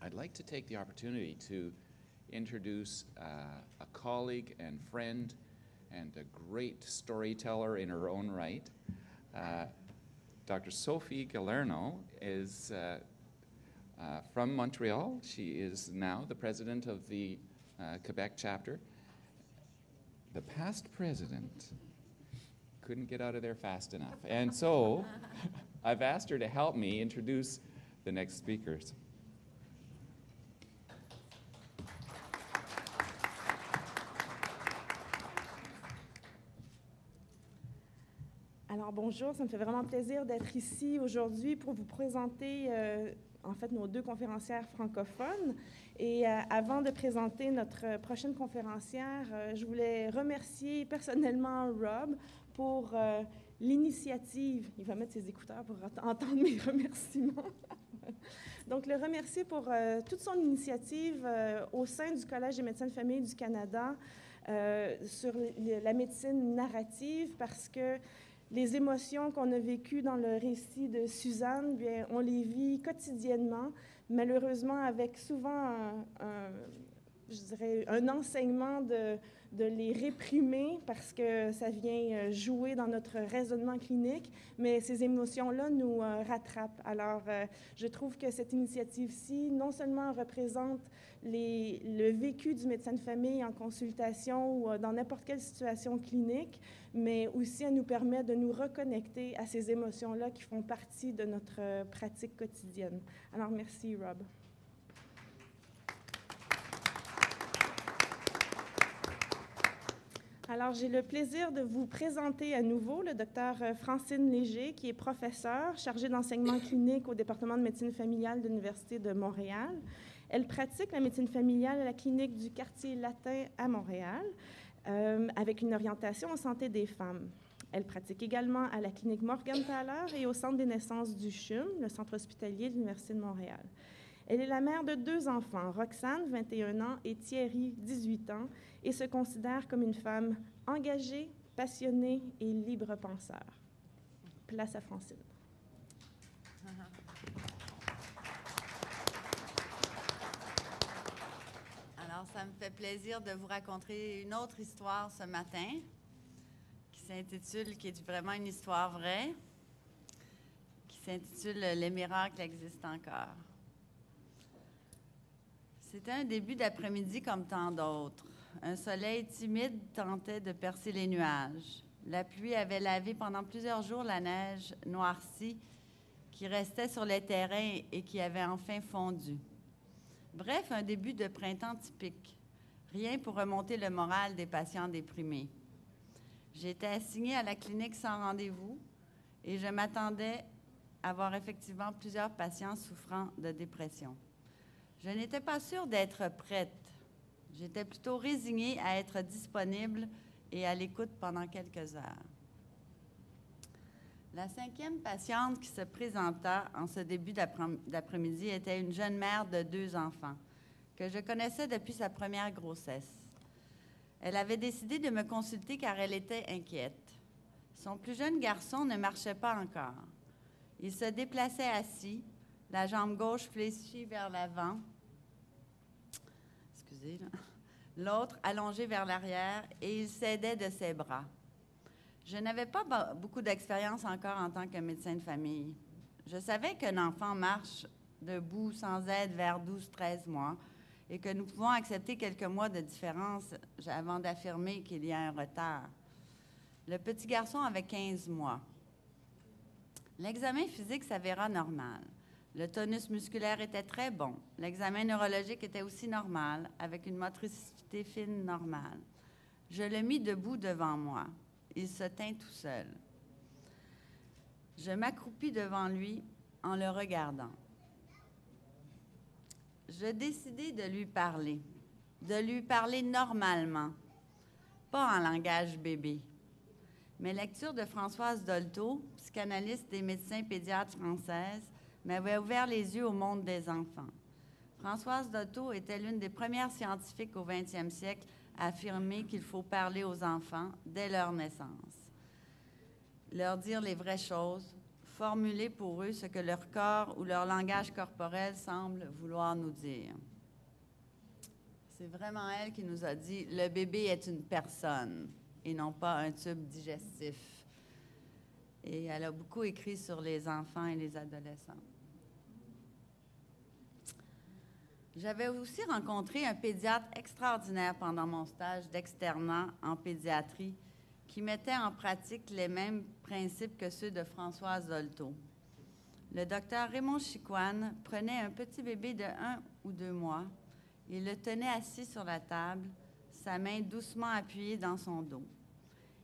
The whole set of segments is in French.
I'd like to take the opportunity to introduce a colleague and friend and a great storyteller in her own right. Dr. Sophie Galerno is from Montreal. She is now the president of the Quebec chapter. The past president couldn't get out of there fast enough. And so I've asked her to help me introduce the next speakers. Alors bonjour, ça me fait vraiment plaisir d'être ici aujourd'hui pour vous présenter en fait nos deux conférencières francophones. Et avant de présenter notre prochaine conférencière, je voulais remercier personnellement Rob pour l'initiative. Il va mettre ses écouteurs pour entendre mes remerciements. Donc, le remercier pour toute son initiative au sein du Collège des médecins de famille du Canada sur la médecine narrative, parce que les émotions qu'on a vécues dans le récit de Suzanne, bien, on les vit quotidiennement, malheureusement avec souvent un enseignement de les réprimer parce que ça vient jouer dans notre raisonnement clinique, mais ces émotions-là nous rattrapent. Alors, je trouve que cette initiative-ci, non seulement représente le vécu du médecin de famille en consultation ou dans n'importe quelle situation clinique, mais aussi elle nous permet de nous reconnecter à ces émotions-là qui font partie de notre pratique quotidienne. Alors, merci, Rob. Alors, j'ai le plaisir de vous présenter à nouveau le docteur Francine Léger, qui est professeure chargée d'enseignement clinique au département de médecine familiale de l'Université de Montréal. Elle pratique la médecine familiale à la clinique du quartier latin à Montréal, avec une orientation en santé des femmes. Elle pratique également à la clinique Morgenthaler et au centre des naissances du CHUM, le centre hospitalier de l'Université de Montréal. Elle est la mère de 2 enfants, Roxane, 21 ans, et Thierry, 18 ans, et se considère comme une femme engagée, passionnée et libre penseur. Place à Francine. Alors, ça me fait plaisir de vous raconter une autre histoire ce matin, qui s'intitule, qui est vraiment une histoire vraie, qui s'intitule « Les miracles existent encore ». C'était un début d'après-midi comme tant d'autres. Un soleil timide tentait de percer les nuages. La pluie avait lavé pendant plusieurs jours la neige noircie qui restait sur les terrains et qui avait enfin fondu. Bref, un début de printemps typique. Rien pour remonter le moral des patients déprimés. J'étais assignée à la clinique sans rendez-vous et je m'attendais à voir effectivement plusieurs patients souffrant de dépression. Je n'étais pas sûre d'être prête. J'étais plutôt résignée à être disponible et à l'écoute pendant quelques heures. La 5e patiente qui se présenta en ce début d'après-midi était une jeune mère de 2 enfants que je connaissais depuis sa première grossesse. Elle avait décidé de me consulter car elle était inquiète. Son plus jeune garçon ne marchait pas encore. Il se déplaçait assis, la jambe gauche fléchie vers l'avant, l'autre allongée vers l'arrière, et il s'aidait de ses bras. Je n'avais pas beaucoup d'expérience encore en tant que médecin de famille. Je savais qu'un enfant marche debout sans aide vers 12-13 mois et que nous pouvons accepter quelques mois de différence avant d'affirmer qu'il y a un retard. Le petit garçon avait 15 mois. L'examen physique s'avéra normal. Le tonus musculaire était très bon. L'examen neurologique était aussi normal, avec une motricité fine normale. Je le mis debout devant moi. Il se tint tout seul. Je m'accroupis devant lui en le regardant. Je décidai de lui parler normalement, pas en langage bébé. Mes lectures de Françoise Dolto, psychanalyste des médecins pédiatres françaises, m'avait ouvert les yeux au monde des enfants. Françoise Dolto était l'une des premières scientifiques au 20e siècle à affirmer qu'il faut parler aux enfants dès leur naissance. Leur dire les vraies choses, formuler pour eux ce que leur corps ou leur langage corporel semble vouloir nous dire. C'est vraiment elle qui nous a dit « Le bébé est une personne et non pas un tube digestif ». Et elle a beaucoup écrit sur les enfants et les adolescents. J'avais aussi rencontré un pédiatre extraordinaire pendant mon stage d'externat en pédiatrie qui mettait en pratique les mêmes principes que ceux de Françoise Dolto. Le docteur Raymond Chicoine prenait un petit bébé de 1 ou 2 mois. Il le tenait assis sur la table, sa main doucement appuyée dans son dos.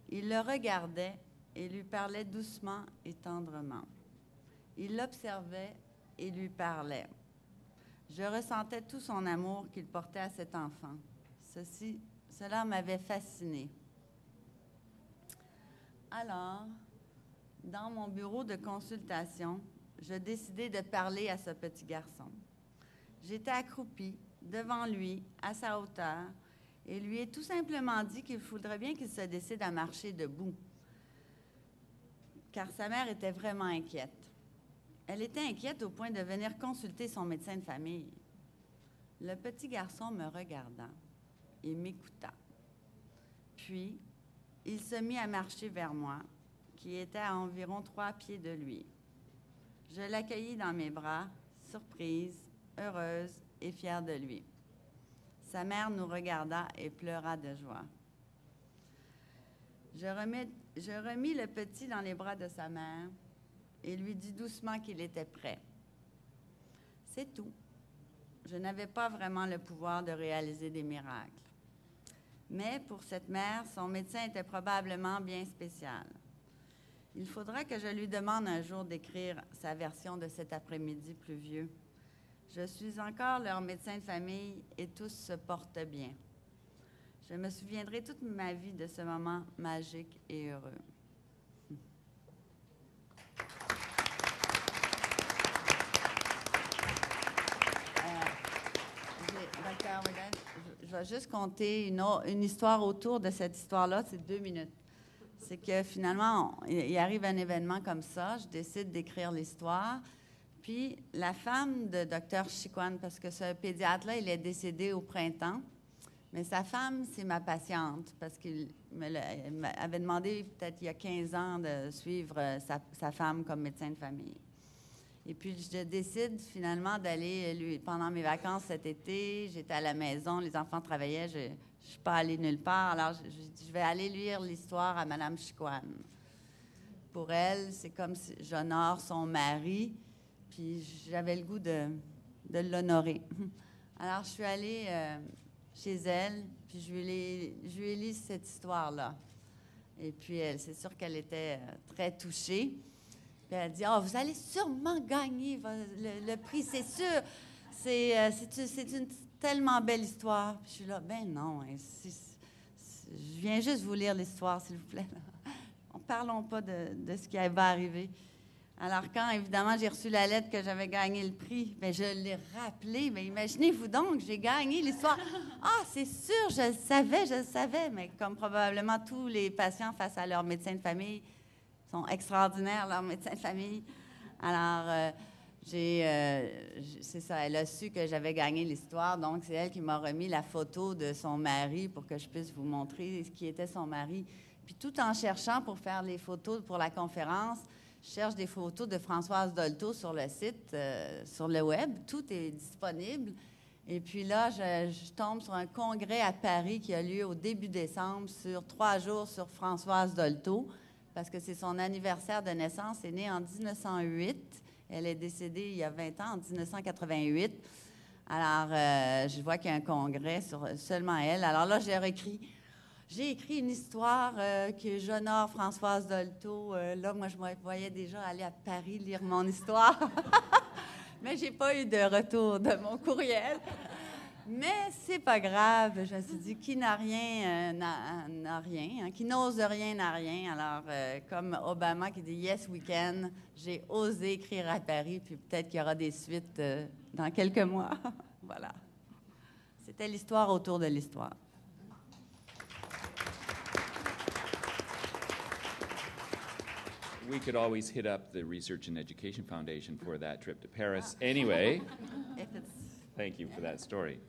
Il le regardait et lui parlait doucement et tendrement. Il l'observait et lui parlait. Je ressentais tout son amour qu'il portait à cet enfant. Cela m'avait fascinée. Alors, dans mon bureau de consultation, je décidai de parler à ce petit garçon. J'étais accroupie devant lui, à sa hauteur, et lui ai tout simplement dit qu'il faudrait bien qu'il se décide à marcher debout, car sa mère était vraiment inquiète. Elle était inquiète au point de venir consulter son médecin de famille. Le petit garçon me regarda et m'écouta. Puis, il se mit à marcher vers moi, qui était à environ 3 pieds de lui. Je l'accueillis dans mes bras, surprise, heureuse et fière de lui. Sa mère nous regarda et pleura de joie. Je remis le petit dans les bras de sa mère et lui dis doucement qu'il était prêt. C'est tout. Je n'avais pas vraiment le pouvoir de réaliser des miracles. Mais pour cette mère, son médecin était probablement bien spécial. Il faudra que je lui demande un jour d'écrire sa version de cet après-midi pluvieux. Je suis encore leur médecin de famille et tous se portent bien. Je me souviendrai toute ma vie de ce moment magique et heureux. Docteur Ouellet, je vais juste conter une histoire autour de cette histoire-là, c'est 2 minutes. C'est que finalement, il arrive un événement comme ça, je décide d'écrire l'histoire, puis la femme de Dr. Chicoine, parce que ce pédiatre-là, il est décédé au printemps, mais sa femme, c'est ma patiente, parce qu'il m'avait demandé peut-être il y a 15 ans de suivre sa femme comme médecin de famille. Et puis, je décide finalement d'aller, pendant mes vacances cet été, j'étais à la maison, les enfants travaillaient, je ne suis pas allée nulle part, alors je vais aller lire l'histoire à Mme Chicoine. Pour elle, c'est comme si j'honore son mari, puis j'avais le goût de l'honorer. Alors, je suis allée chez elle, puis je lui ai lu cette histoire-là. Et puis, c'est sûr qu'elle était très touchée. Puis elle dit « Oh, vous allez sûrement gagner le prix, c'est sûr. C'est une tellement belle histoire. » Puis je suis là « Ben non, je viens juste vous lire l'histoire, s'il vous plaît. Parlons pas de ce qui va arriver. » Alors, quand, évidemment, j'ai reçu la lettre que j'avais gagné le prix, bien, je l'ai rappelé. Mais imaginez-vous donc, j'ai gagné l'histoire. Ah, c'est sûr, je le savais. Mais comme probablement tous les patients face à leur médecin de famille, sont extraordinaires, leurs médecins de famille. Alors, c'est ça, elle a su que j'avais gagné l'histoire, donc c'est elle qui m'a remis la photo de son mari pour que je puisse vous montrer ce qui était son mari. Puis tout en cherchant pour faire les photos pour la conférence, je cherche des photos de Françoise Dolto sur le site, sur le web. Tout est disponible. Et puis là, je tombe sur un congrès à Paris qui a lieu au début décembre sur 3 jours sur Françoise Dolto, parce que c'est son anniversaire de naissance. Elle est née en 1908. Elle est décédée il y a 20 ans, en 1988. Alors, je vois qu'il y a un congrès sur seulement elle. Alors là, j'ai écrit une histoire que j'honore Françoise Dolto. Là, moi, je me voyais déjà aller à Paris lire mon histoire. Mais je n'ai pas eu de retour de mon courriel. Mais c'est pas grave. Je me suis dit, qui n'a rien, n'a rien. Hein? Qui n'ose rien n'a rien. Alors, comme Obama qui dit « Yes, we can », j'ai osé écrire à Paris, puis peut-être qu'il y aura des suites dans quelques mois. Voilà. C'était l'histoire autour de l'histoire. We could always hit up the Research and Education Foundation for that trip to Paris. Anyway, If it's thank you for that story.